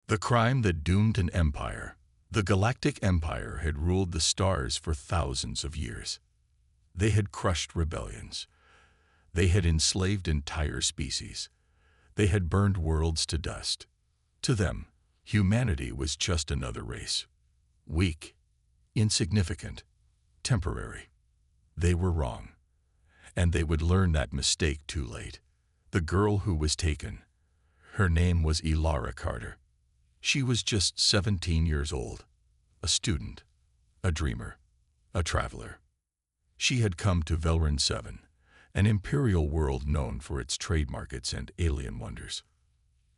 The crime that doomed an empire. The Galactic Empire had ruled the stars for thousands of years. They had crushed rebellions. They had enslaved entire species. They had burned worlds to dust. To them, humanity was just another race. Weak, insignificant, temporary. They were wrong. And they would learn that mistake too late. The girl who was taken. Her name was Elara Carter. She was just 17 years old, a student, a dreamer, a traveler. She had come to Velran 7, an imperial world known for its trade markets and alien wonders.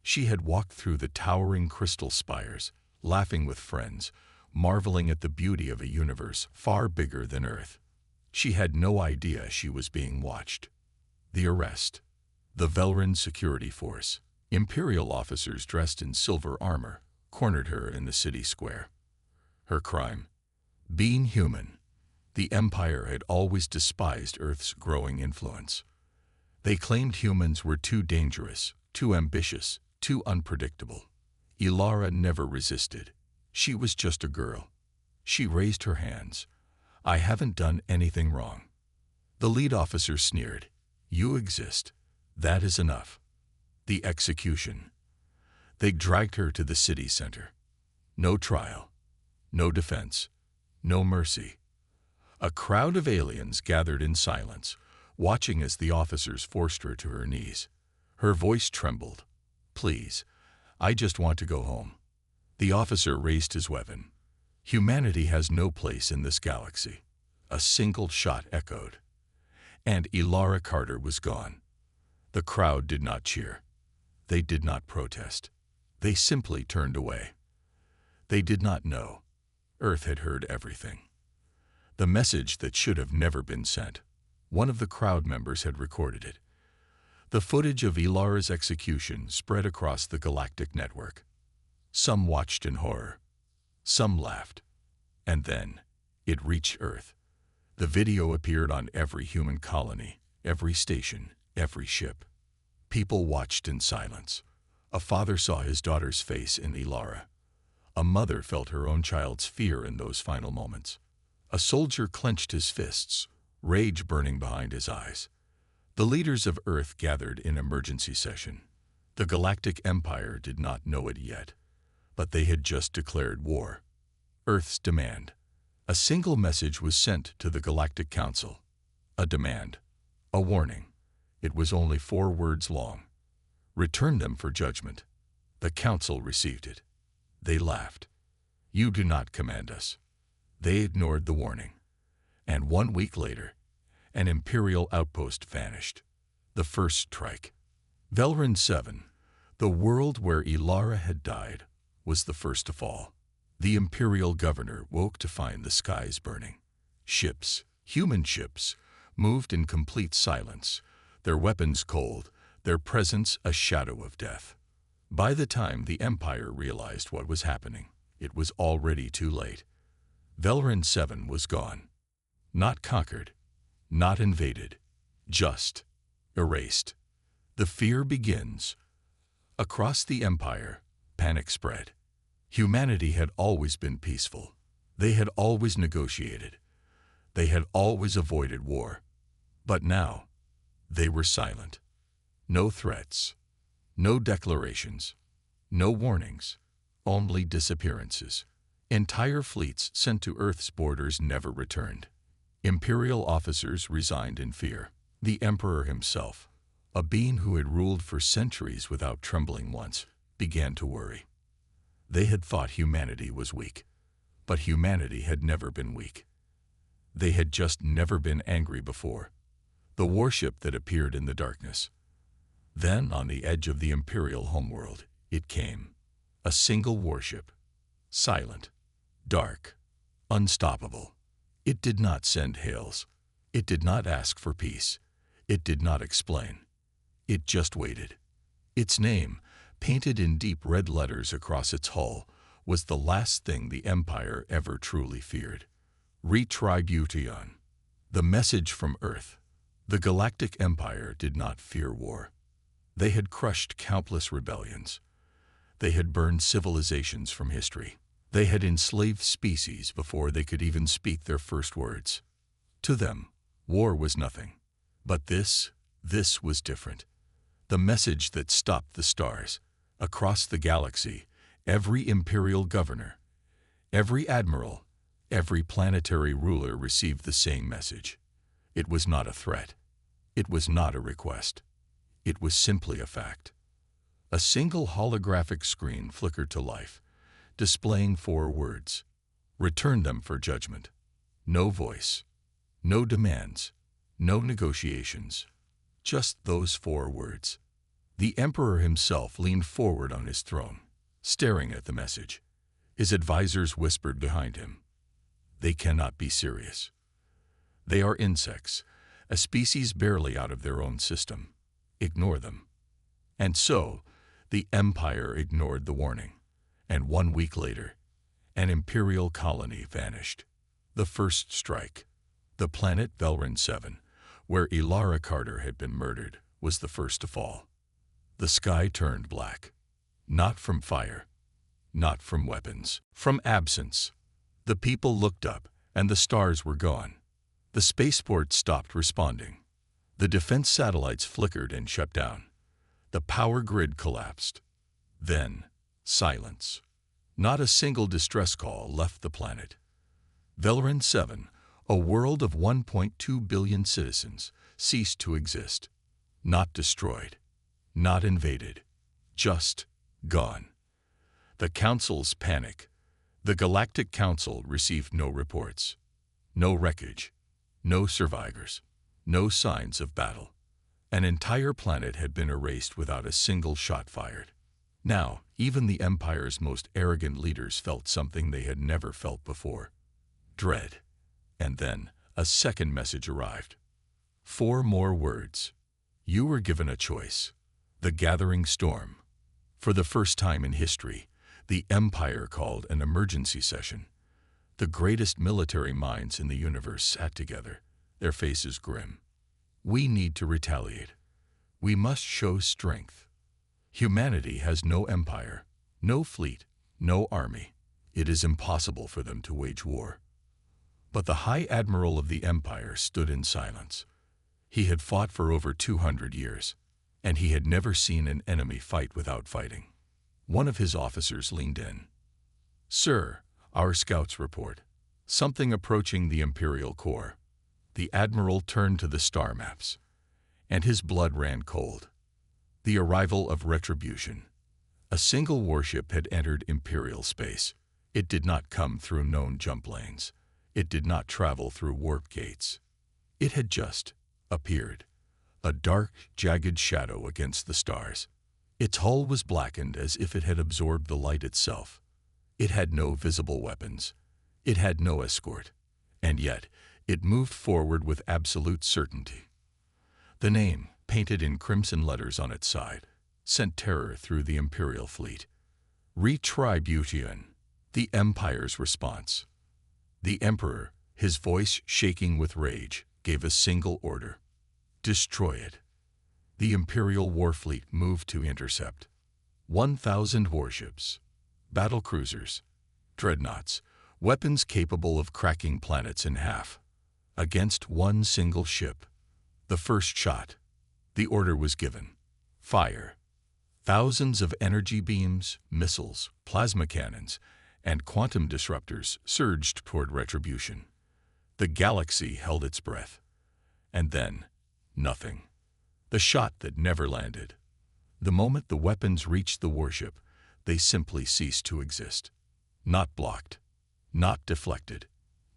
She had walked through the towering crystal spires, laughing with friends, marveling at the beauty of a universe far bigger than Earth. She had no idea she was being watched. The arrest. The Velran security force. Imperial officers dressed in silver armor cornered her in the city square. Her crime? Being human. The Empire had always despised Earth's growing influence. They claimed humans were too dangerous, too ambitious, too unpredictable. Elara never resisted. She was just a girl. She raised her hands. "I haven't done anything wrong." The lead officer sneered. "You exist. That is enough." The execution. They dragged her to the city center. No trial, no defense, no mercy. A crowd of aliens gathered in silence, watching as the officers forced her to her knees. Her voice trembled. "Please, I just want to go home." The officer raised his weapon. "Humanity has no place in this galaxy." A single shot echoed. And Elara Carter was gone. The crowd did not cheer. They did not protest. They simply turned away. They did not know. Earth had heard everything. The message that should have never been sent. One of the crowd members had recorded it. The footage of Elara's execution spread across the galactic network. Some watched in horror. Some laughed. And then, it reached Earth. The video appeared on every human colony, every station, every ship. People watched in silence. A father saw his daughter's face in Elara. A mother felt her own child's fear in those final moments. A soldier clenched his fists, rage burning behind his eyes. The leaders of Earth gathered in emergency session. The Galactic Empire did not know it yet, but they had just declared war. Earth's demand. A single message was sent to the Galactic Council. A demand. A warning. It was only 4 words long. "Return them for judgment." The council received it. They laughed. "You do not command us." They ignored the warning. And 1 week later, an imperial outpost vanished. The first strike. Velran 7, the world where Elara had died, was the first to fall. The imperial governor woke to find the skies burning. Ships, human ships, moved in complete silence, their weapons cold, their presence a shadow of death. By the time the Empire realized what was happening, it was already too late. Velran 7 was gone. Not conquered, not invaded, just erased. The fear begins. Across the Empire, panic spread. Humanity had always been peaceful. They had always negotiated. They had always avoided war. But now, they were silent. No threats, no declarations, no warnings, only disappearances. Entire fleets sent to Earth's borders never returned. Imperial officers resigned in fear. The Emperor himself, a being who had ruled for centuries without trembling once, began to worry. They had thought humanity was weak, but humanity had never been weak. They had just never been angry before. The warship that appeared in the darkness. Then, on the edge of the Imperial homeworld, it came. A single warship. Silent, dark, unstoppable. It did not send hails. It did not ask for peace. It did not explain. It just waited. Its name, painted in deep red letters across its hull, was the last thing the Empire ever truly feared. Retribution. The message from Earth. The Galactic Empire did not fear war. They had crushed countless rebellions. They had burned civilizations from history. They had enslaved species before they could even speak their first words. To them, war was nothing. But this was different. The message that stopped the stars. Across the galaxy, every imperial governor, every admiral, every planetary ruler received the same message. It was not a threat. It was not a request. It was simply a fact. A single holographic screen flickered to life, displaying 4 words. Return them for judgment. No voice, no demands, no negotiations. Just those 4 words. The Emperor himself leaned forward on his throne, staring at the message. His advisors whispered behind him, "They cannot be serious. They are insects, a species barely out of their own system. Ignore them." And so, the Empire ignored the warning. And 1 week later, an Imperial colony vanished. The first strike. The planet Velran 7, where Elara Carter had been murdered, was the first to fall. The sky turned black. Not from fire, not from weapons, from absence. The people looked up, and the stars were gone. The spaceport stopped responding. The defense satellites flickered and shut down. The power grid collapsed. Then, silence. Not a single distress call left the planet. Velran 7, a world of 1.2 billion citizens, ceased to exist. Not destroyed, not invaded, just gone. The Council's panic. The Galactic Council received no reports, no wreckage, no survivors, no signs of battle. An entire planet had been erased without a single shot fired. Now, even the Empire's most arrogant leaders felt something they had never felt before. Dread. And then, a second message arrived. 4 more words. You were given a choice. The gathering storm. For the first time in history, the Empire called an emergency session. The greatest military minds in the universe sat together, their faces grim. We need to retaliate. We must show strength. Humanity has no empire, no fleet, no army. It is impossible for them to wage war. But the High Admiral of the Empire stood in silence. He had fought for over 200 years, and he had never seen an enemy fight without fighting. One of his officers leaned in. "Sir, our scouts report something approaching the Imperial core." The Admiral turned to the star maps, and his blood ran cold. The arrival of retribution. A single warship had entered Imperial space. It did not come through known jump lanes. It did not travel through warp gates. It had just appeared, a dark, jagged shadow against the stars. Its hull was blackened as if it had absorbed the light itself. It had no visible weapons. It had no escort. And yet, it moved forward with absolute certainty. The name, painted in crimson letters on its side, sent terror through the Imperial fleet. Retribution, the Empire's response. The Emperor, his voice shaking with rage, gave a single order. Destroy it. The Imperial warfleet moved to intercept. 1,000 warships, battle cruisers, dreadnoughts, weapons capable of cracking planets in half. Against one single ship. The first shot. The order was given. Fire. Thousands of energy beams, missiles, plasma cannons, and quantum disruptors surged toward retribution. The galaxy held its breath. And then, nothing. The shot that never landed. The moment the weapons reached the warship, they simply ceased to exist. Not blocked, not deflected,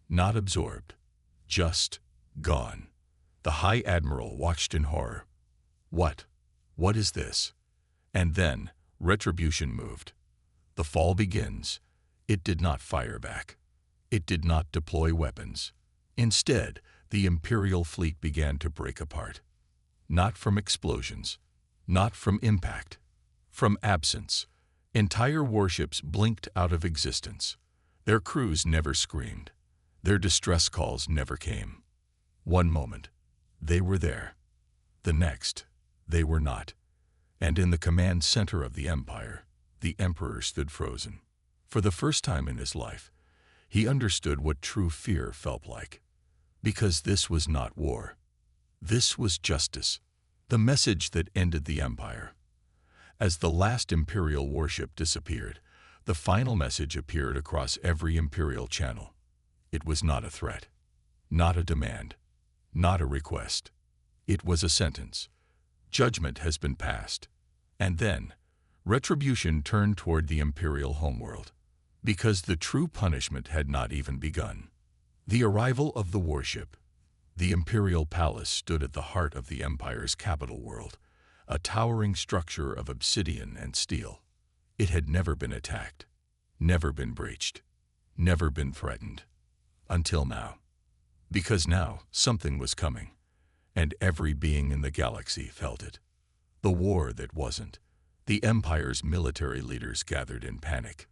not absorbed, just gone. The High Admiral watched in horror. What is this? And then, retribution moved. The fall begins. It did not fire back. It did not deploy weapons. Instead, the Imperial fleet began to break apart. Not from explosions, not from impact, from absence. Entire warships blinked out of existence. Their crews never screamed. Their distress calls never came. One moment, they were there. The next, they were not. And in the command center of the Empire, the Emperor stood frozen. For the first time in his life, he understood what true fear felt like. Because this was not war. This was justice. The message that ended the Empire. As the last Imperial warship disappeared, the final message appeared across every Imperial channel. It was not a threat, not a demand, not a request. It was a sentence. Judgment has been passed. And then, retribution turned toward the Imperial homeworld. Because the true punishment had not even begun. The arrival of the warship. The Imperial Palace stood at the heart of the Empire's capital world, a towering structure of obsidian and steel. It had never been attacked, never been breached, never been threatened. Until now. Because now, something was coming, and every being in the galaxy felt it. The war that wasn't. The Empire's military leaders gathered in panic.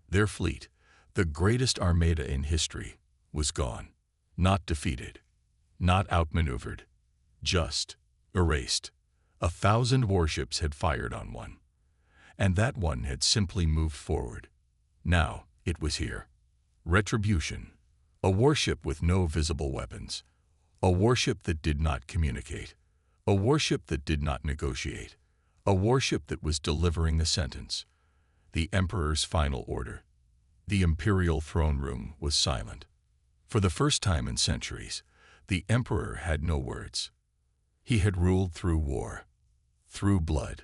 Their fleet, the greatest armada in history, was gone. Not defeated, not outmaneuvered, just erased. 1,000 warships had fired on one, and that one had simply moved forward. Now, it was here. Retribution. A warship with no visible weapons. A warship that did not communicate. A warship that did not negotiate. A warship that was delivering a sentence. The Emperor's final order. The Imperial throne room was silent. For the first time in centuries, the Emperor had no words. He had ruled through war, through blood.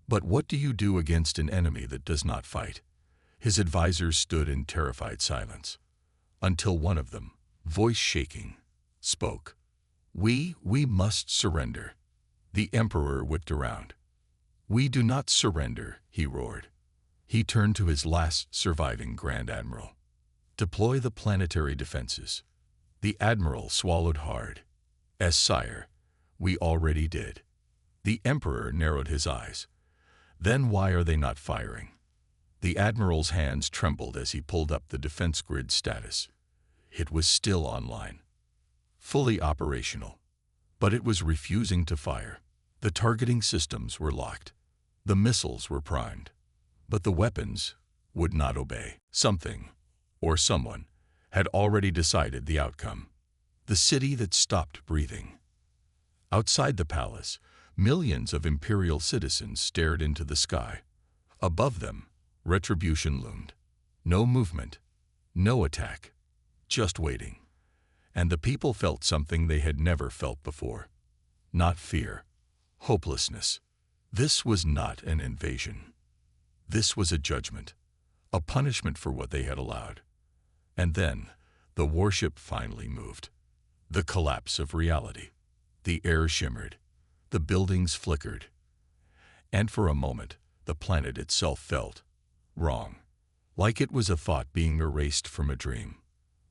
But what do you do against an enemy that does not fight? His advisors stood in terrified silence. Until one of them, voice shaking, spoke. We must surrender. The Emperor whipped around. We do not surrender, he roared. He turned to his last surviving Grand Admiral. Deploy the planetary defenses. The Admiral swallowed hard. As sire, we already did. The Emperor narrowed his eyes. Then why are they not firing? The Admiral's hands trembled as he pulled up the defense grid status. It was still online. Fully operational. But it was refusing to fire. The targeting systems were locked. The missiles were primed. But the weapons would not obey. Something, or someone, had already decided the outcome. The city that stopped breathing. Outside the palace, millions of Imperial citizens stared into the sky. Above them, retribution loomed. No movement, no attack, just waiting. And the people felt something they had never felt before. Not fear, hopelessness. This was not an invasion. This was a judgment, a punishment for what they had allowed. And then, the warship finally moved. The collapse of reality. The air shimmered. The buildings flickered. And for a moment, the planet itself felt wrong. Like it was a thought being erased from a dream.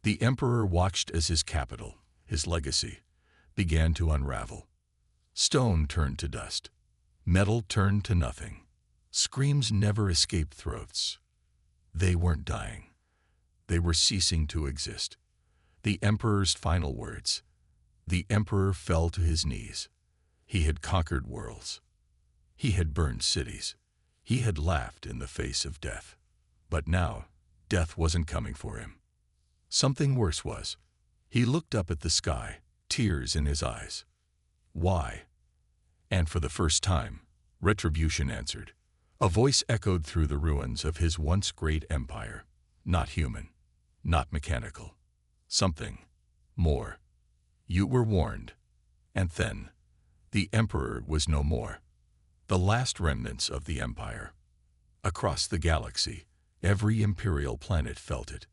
The Emperor watched as his capital, his legacy, began to unravel. Stone turned to dust. Metal turned to nothing. Screams never escaped throats. They weren't dying. They were ceasing to exist. The Emperor's final words. The Emperor fell to his knees. He had conquered worlds. He had burned cities. He had laughed in the face of death. But now, death wasn't coming for him. Something worse was. He looked up at the sky, tears in his eyes. Why? And for the first time, retribution answered. A voice echoed through the ruins of his once great empire. Not human, not mechanical. Something more. You were warned. And then, the Emperor was no more. The last remnants of the Empire. Across the galaxy, every Imperial planet felt it.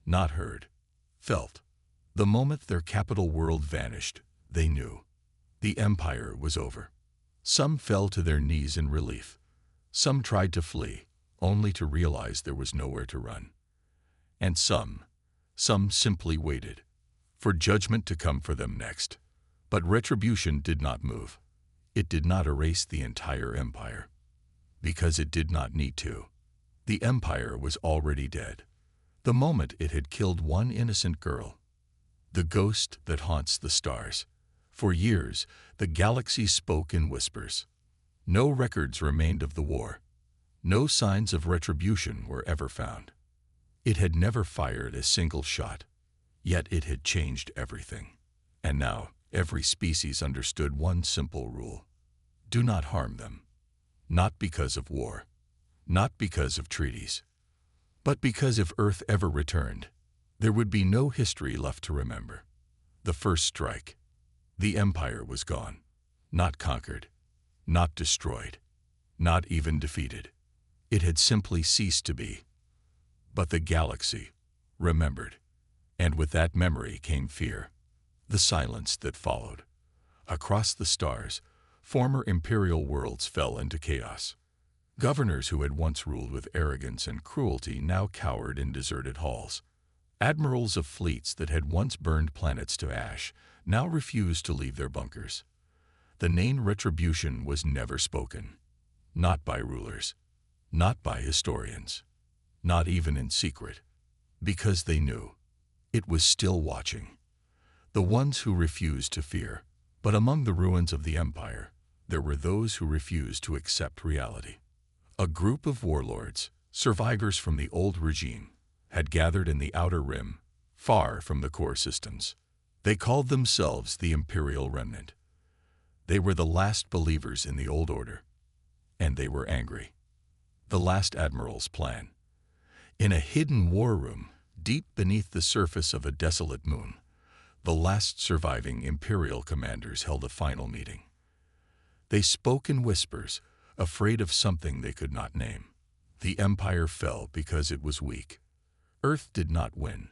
Not heard, felt. The moment their capital world vanished, they knew. The Empire was over. Some fell to their knees in relief. Some tried to flee, only to realize there was nowhere to run. And some simply waited, for judgment to come for them next. But retribution did not move. It did not erase the entire empire. Because it did not need to. The empire was already dead. The moment it had killed one innocent girl. The ghost that haunts the stars. For years, the galaxy spoke in whispers. No records remained of the war. No signs of retribution were ever found. It had never fired a single shot, yet it had changed everything. And now, every species understood one simple rule: do not harm them. Not because of war, not because of treaties, but because if Earth ever returned, there would be no history left to remember. The first strike. The Empire was gone. Not conquered, not destroyed, not even defeated. It had simply ceased to be. But the galaxy remembered, and with that memory came fear. The silence that followed. Across the stars, former imperial worlds fell into chaos. Governors who had once ruled with arrogance and cruelty now cowered in deserted halls. Admirals of fleets that had once burned planets to ash now refused to leave their bunkers. The name retribution was never spoken. Not by rulers, not by historians, not even in secret, because they knew it was still watching. The ones who refused to fear. But among the ruins of the Empire, there were those who refused to accept reality. A group of warlords, survivors from the old regime, had gathered in the outer rim, far from the core systems. They called themselves the Imperial Remnant. They were the last believers in the old order, and they were angry. The last admiral's plan. In a hidden war room, deep beneath the surface of a desolate moon, the last surviving Imperial commanders held a final meeting. They spoke in whispers, afraid of something they could not name. The Empire fell because it was weak. Earth did not win.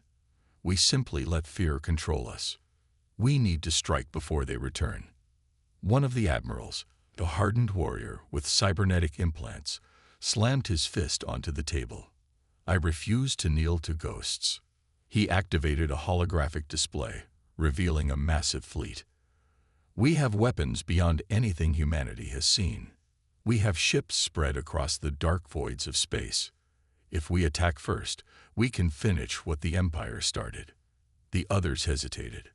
We simply let fear control us. We need to strike before they return. One of the admirals, a hardened warrior with cybernetic implants, slammed his fist onto the table. I refuse to kneel to ghosts. He activated a holographic display, revealing a massive fleet. We have weapons beyond anything humanity has seen. We have ships spread across the dark voids of space. If we attack first, we can finish what the Empire started. The others hesitated.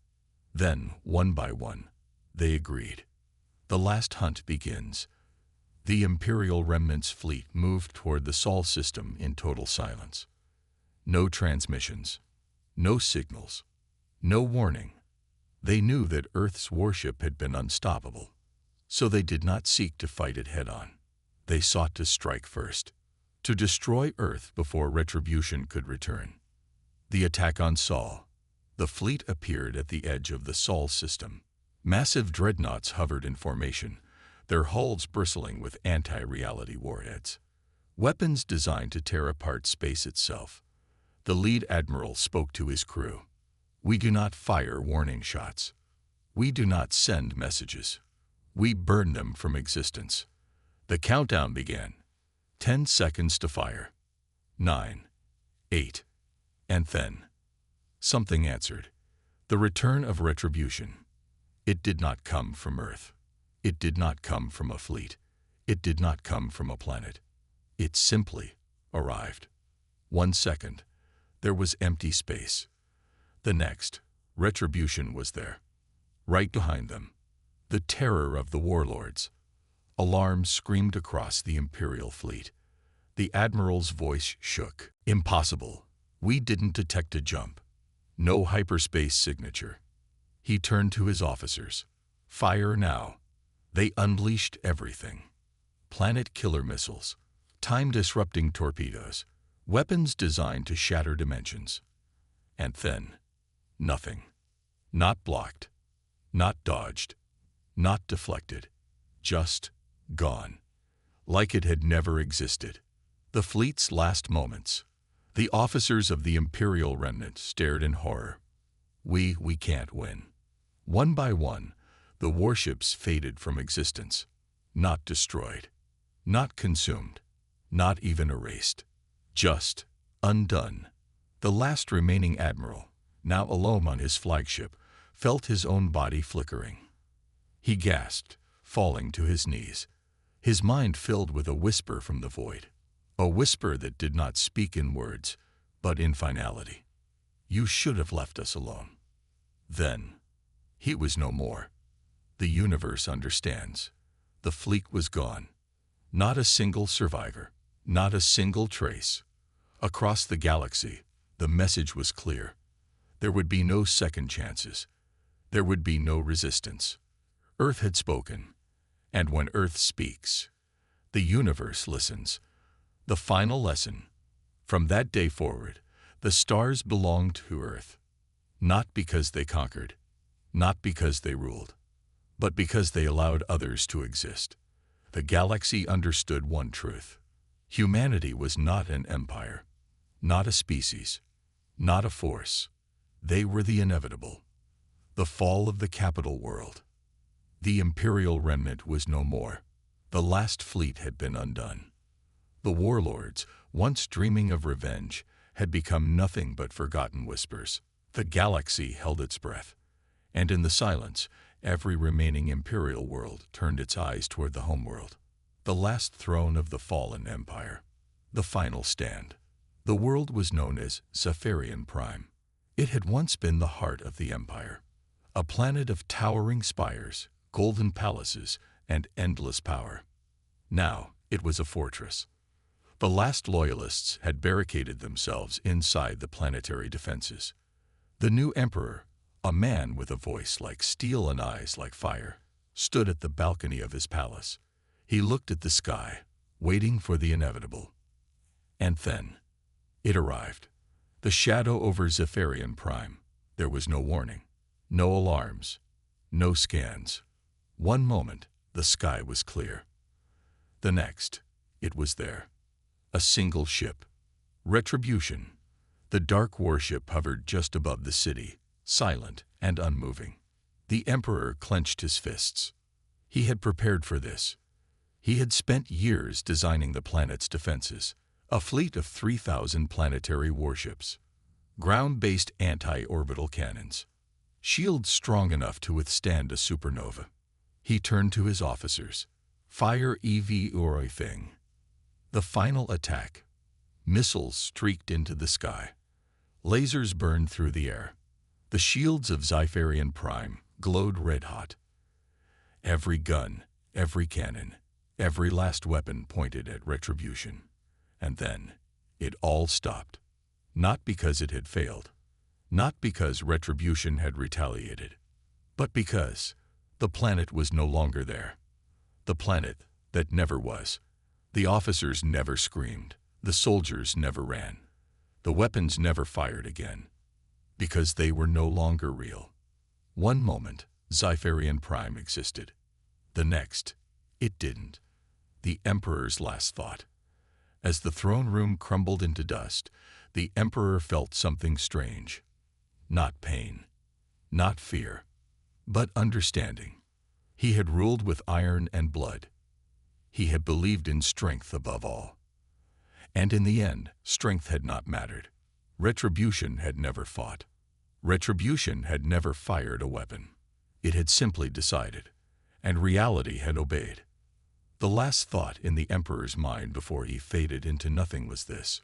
Then, one by one, they agreed. The last hunt begins. The Imperial Remnant's fleet moved toward the Sol system in total silence. No transmissions, no signals, no warning. They knew that Earth's warship had been unstoppable, so they did not seek to fight it head-on. They sought to strike first, to destroy Earth before retribution could return. The attack on Sol. The fleet appeared at the edge of the Sol system. Massive dreadnoughts hovered in formation, their hulls bristling with anti-reality warheads. Weapons designed to tear apart space itself. The lead admiral spoke to his crew. We do not fire warning shots. We do not send messages. We burn them from existence. The countdown began. 10 seconds to fire. 9, 8, and then something answered. The return of retribution. It did not come from Earth. It did not come from a fleet. It did not come from a planet. It simply arrived. 1 second, there was empty space. The next, retribution was there. Right behind them, the terror of the warlords. Alarms screamed across the Imperial fleet. The admiral's voice shook. Impossible. We didn't detect a jump. No hyperspace signature. He turned to his officers. Fire now. They unleashed everything. Planet killer missiles, time-disrupting torpedoes, weapons designed to shatter dimensions. And then, nothing. Not blocked, not dodged, not deflected, just gone. Like it had never existed. The fleet's last moments. The officers of the Imperial Remnant stared in horror. We can't win. One by one, the warships faded from existence. Not destroyed, not consumed, not even erased. Just undone. The last remaining admiral, now alone on his flagship, felt his own body flickering. He gasped, falling to his knees, his mind filled with a whisper from the void, a whisper that did not speak in words, but in finality. You should have left us alone. Then, he was no more. The universe understands. The fleet was gone. Not a single survivor. Not a single trace. Across the galaxy, the message was clear. There would be no second chances. There would be no resistance. Earth had spoken, and when Earth speaks, the universe listens. The final lesson. From that day forward, the stars belonged to Earth, not because they conquered, not because they ruled, but because they allowed others to exist. The galaxy understood one truth. Humanity was not an empire, not a species, not a force. They were the inevitable. The fall of the capital world. The imperial remnant was no more. The last fleet had been undone. The warlords, once dreaming of revenge, had become nothing but forgotten whispers. The galaxy held its breath, and in the silence, every remaining imperial world turned its eyes toward the homeworld. The last throne of the fallen empire. The final stand. The world was known as Zephyrian Prime. It had once been the heart of the empire, a planet of towering spires, golden palaces, and endless power. Now it was a fortress. The last loyalists had barricaded themselves inside the planetary defenses. The new emperor, a man with a voice like steel and eyes like fire, stood at the balcony of his palace. He looked at the sky, waiting for the inevitable. And then it arrived. The shadow over Zephyrian Prime. There was no warning, no alarms, no scans. One moment, the sky was clear. The next, it was there. A single ship. Retribution. The dark warship hovered just above the city, silent and unmoving. The Emperor clenched his fists. He had prepared for this. He had spent years designing the planet's defenses. A fleet of 3,000 planetary warships, ground-based anti-orbital cannons, shields strong enough to withstand a supernova. He turned to his officers. Fire everything. The final attack. Missiles streaked into the sky. Lasers burned through the air. The shields of Zephyrian Prime glowed red-hot. Every gun, every cannon, every last weapon pointed at Retribution. And then, it all stopped. Not because it had failed, not because Retribution had retaliated, but because the planet was no longer there. The planet that never was. The officers never screamed, the soldiers never ran, the weapons never fired again, because they were no longer real. One moment, Zephyrian Prime existed. The next, it didn't. The Emperor's last thought. As the throne room crumbled into dust, the Emperor felt something strange. Not pain, not fear, but understanding. He had ruled with iron and blood. He had believed in strength above all. And in the end, strength had not mattered. Retribution had never fought. Retribution had never fired a weapon. It had simply decided, and reality had obeyed. The last thought in the Emperor's mind before he faded into nothing was this: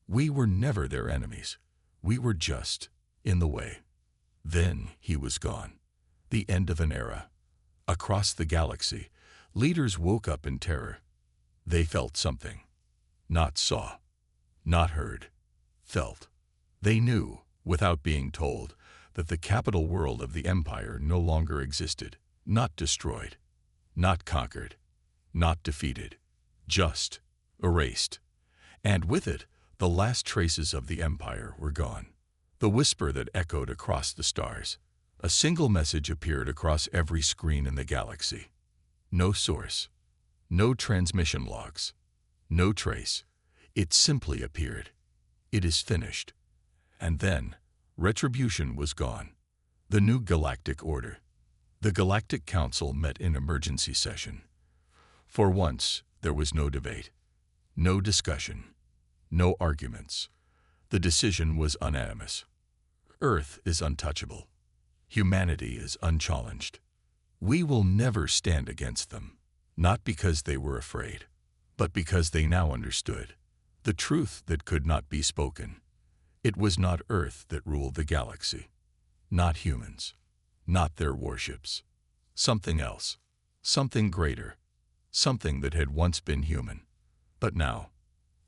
we were never their enemies. We were just in the way. Then he was gone. The end of an era. Across the galaxy, leaders woke up in terror. They felt something. Not saw, not heard, felt. They knew, without being told, that the capital world of the Empire no longer existed, not destroyed, not conquered, not defeated, just erased. And with it, the last traces of the Empire were gone. The whisper that echoed across the stars. A single message appeared across every screen in the galaxy. No source, no transmission logs, no trace. It simply appeared. It is finished. And then, Retribution was gone. The new Galactic Order. The Galactic Council met in emergency session. For once, there was no debate, no discussion, no arguments. The decision was unanimous. Earth is untouchable. Humanity is unchallenged. We will never stand against them, not because they were afraid, but because they now understood the truth that could not be spoken. It was not Earth that ruled the galaxy, not humans, not their warships. Something else, something greater, something that had once been human, but now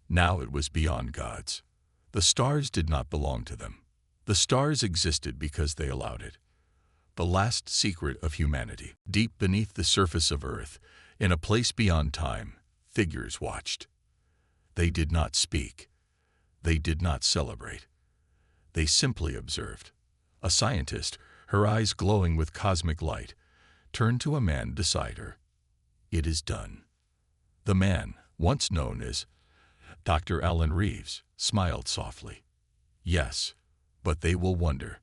Now it was beyond gods. The stars did not belong to them. The stars existed because they allowed it. The last secret of humanity. Deep beneath the surface of Earth, in a place beyond time, figures watched. They did not speak. They did not celebrate. They simply observed. A scientist, her eyes glowing with cosmic light, turned to a man beside her. "It is done." The man, once known as Dr. Alan Reeves, smiled softly. "Yes, but they will wonder."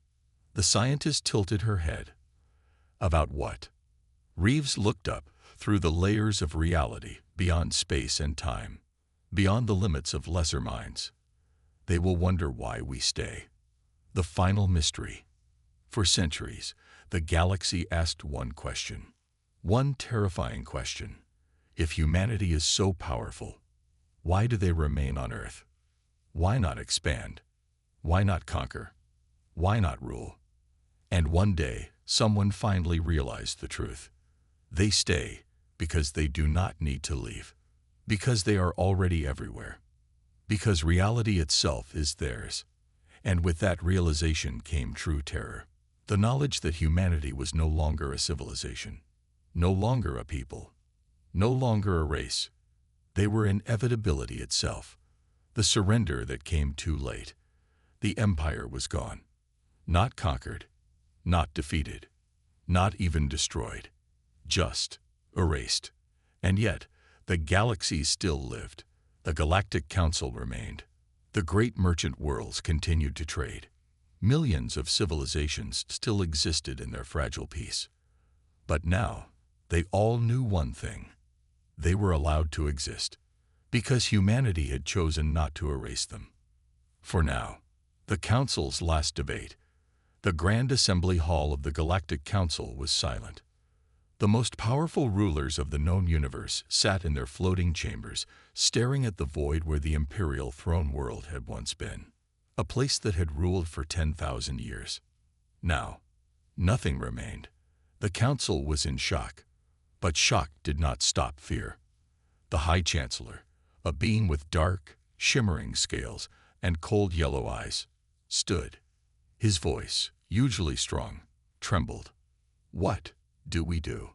The scientist tilted her head. "About what?" Reeves looked up through the layers of reality, beyond space and time, beyond the limits of lesser minds. "They will wonder why we stay." The final mystery. For centuries, the galaxy asked one question, one terrifying question. If humanity is so powerful, why do they remain on Earth? Why not expand? Why not conquer? Why not rule? And one day, someone finally realized the truth. They stay because they do not need to leave, because they are already everywhere, because reality itself is theirs. And with that realization came true terror. The knowledge that humanity was no longer a civilization, no longer a people, no longer a race. They were inevitability itself, the surrender that came too late. The empire was gone, not conquered, not defeated, not even destroyed, just erased. And yet, the galaxies still lived. The Galactic Council remained. The great merchant worlds continued to trade. Millions of civilizations still existed in their fragile peace. But now, they all knew one thing. They were allowed to exist, because humanity had chosen not to erase them. For now, the Council's last debate, the Grand Assembly Hall of the Galactic Council, was silent. The most powerful rulers of the known universe sat in their floating chambers, staring at the void where the Imperial Throne World had once been, a place that had ruled for 10,000 years. Now, nothing remained. The Council was in shock, but shock did not stop fear. The High Chancellor, a being with dark, shimmering scales and cold yellow eyes, stood. His voice, usually strong, trembled. "What do we do?"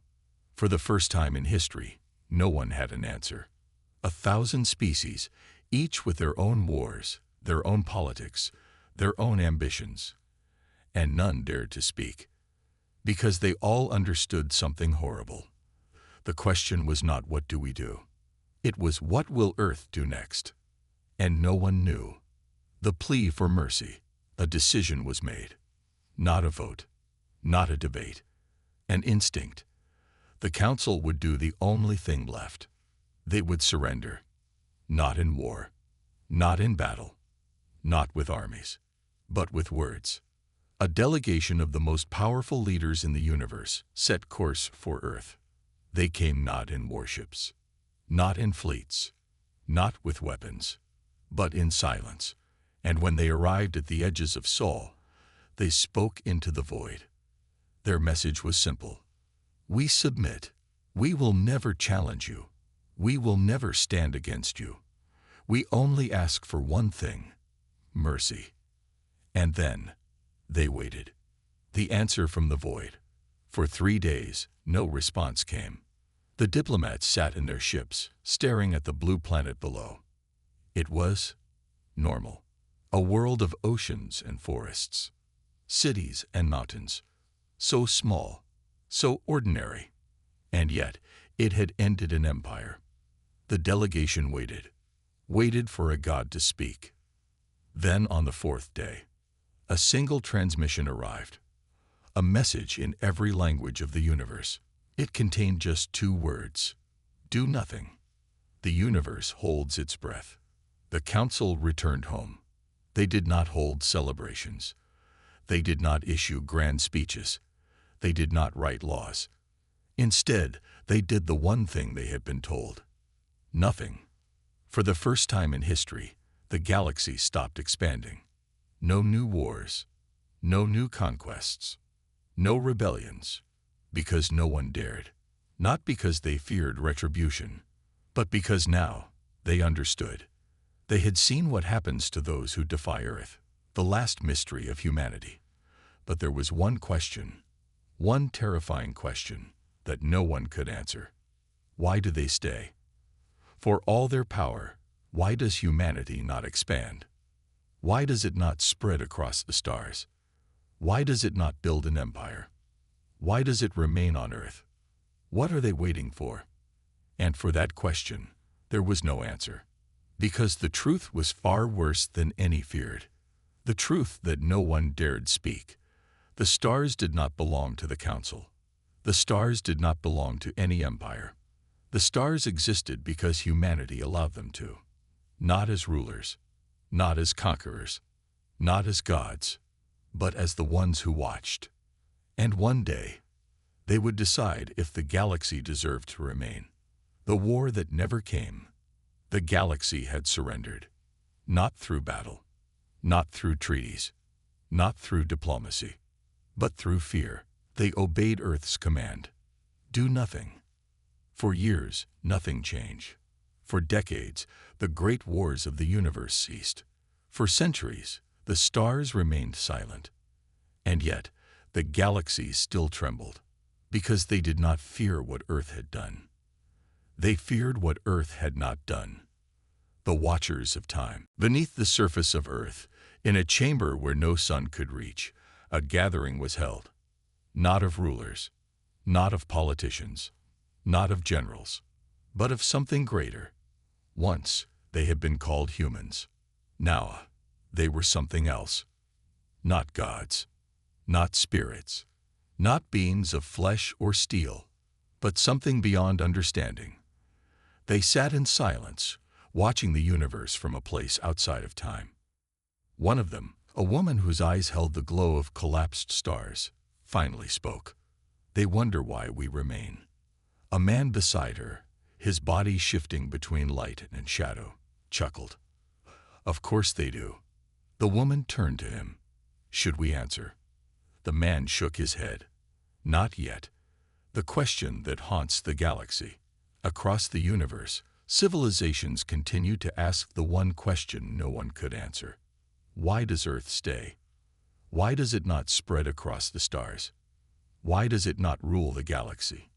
For the first time in history, no one had an answer. 1,000 species, each with their own wars, their own politics, their own ambitions. And none dared to speak, because they all understood something horrible. The question was not what do we do? It was what will Earth do next? And no one knew. The plea for mercy, a decision was made. Not a vote, not a debate, an instinct. The Council would do the only thing left. They would surrender. Not in war, not in battle, not with armies, but with words. A delegation of the most powerful leaders in the universe set course for Earth. They came not in warships, not in fleets, not with weapons, but in silence. And when they arrived at the edges of Sol, they spoke into the void. Their message was simple. We submit. We will never challenge you. We will never stand against you. We only ask for one thing, mercy. And then they waited. The answer from the void. For 3 days, no response came. The diplomats sat in their ships, staring at the blue planet below. It was normal. A world of oceans and forests, cities and mountains, so small, so ordinary. And yet, it had ended an empire. The delegation waited for a god to speak. Then on the 4th day, a single transmission arrived, a message in every language of the universe. It contained just 2 words, do nothing. The universe holds its breath. The Council returned home. They did not hold celebrations. They did not issue grand speeches. They did not write laws. Instead, they did the one thing they had been told. Nothing. For the first time in history, the galaxy stopped expanding. No new wars, no new conquests, no rebellions, because no one dared. Not because they feared retribution, but because now they understood. They had seen what happens to those who defy Earth, the last mystery of humanity. But there was one question, one terrifying question, that no one could answer. Why do they stay? For all their power, why does humanity not expand? Why does it not spread across the stars? Why does it not build an empire? Why does it remain on Earth? What are they waiting for? And for that question, there was no answer. Because the truth was far worse than any feared. The truth that no one dared speak. The stars did not belong to the council. The stars did not belong to any empire. The stars existed because humanity allowed them to. Not as rulers, not as conquerors, not as gods, but as the ones who watched. And one day, they would decide if the galaxy deserved to remain. The war that never came. The galaxy had surrendered. Not through battle, not through treaties, not through diplomacy, but through fear. They obeyed Earth's command. Do nothing. For years, nothing changed. For decades, the great wars of the universe ceased. For centuries, the stars remained silent. And yet, the galaxies still trembled, because they did not fear what Earth had done. They feared what Earth had not done. The Watchers of Time. Beneath the surface of Earth, in a chamber where no sun could reach, a gathering was held. Not of rulers, not of politicians, not of generals, but of something greater. Once, they had been called humans. Now, they were something else. Not gods, not spirits, not beings of flesh or steel, but something beyond understanding. They sat in silence, watching the universe from a place outside of time. One of them, a woman whose eyes held the glow of collapsed stars, finally spoke. They wonder why we remain. A man beside her, his body shifting between light and shadow, chuckled. Of course they do. The woman turned to him. Should we answer? The man shook his head. Not yet. The question that haunts the galaxy. Across the universe, civilizations continue to ask the one question no one could answer. Why does Earth stay? Why does it not spread across the stars? Why does it not rule the galaxy?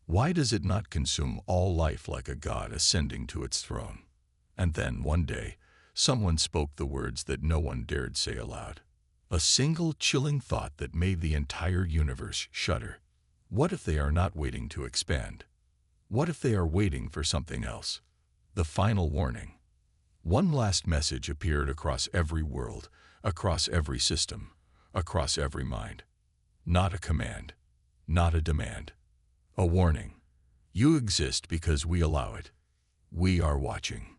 Why does it not consume all life like a god ascending to its throne? And then, one day, someone spoke the words that no one dared say aloud. A single chilling thought that made the entire universe shudder. What if they are not waiting to expand? What if they are waiting for something else? The final warning. One last message appeared across every world, across every system, across every mind. Not a command, not a demand. A warning. You exist because we allow it. We are watching.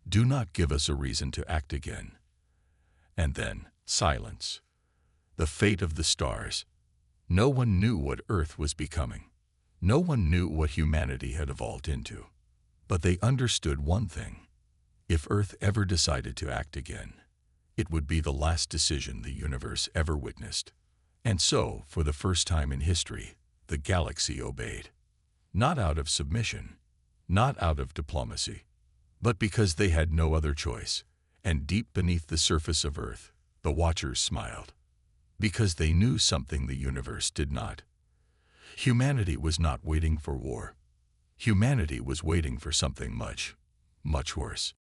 Do not give us a reason to act again. And then, silence. The fate of the stars. No one knew what Earth was becoming. No one knew what humanity had evolved into. But they understood one thing. If Earth ever decided to act again, it would be the last decision the universe ever witnessed. And so, for the first time in history, the galaxy obeyed. Not out of submission, not out of diplomacy, but because they had no other choice. And deep beneath the surface of Earth, the Watchers smiled. Because they knew something the universe did not. Humanity was not waiting for war. Humanity was waiting for something much, much worse.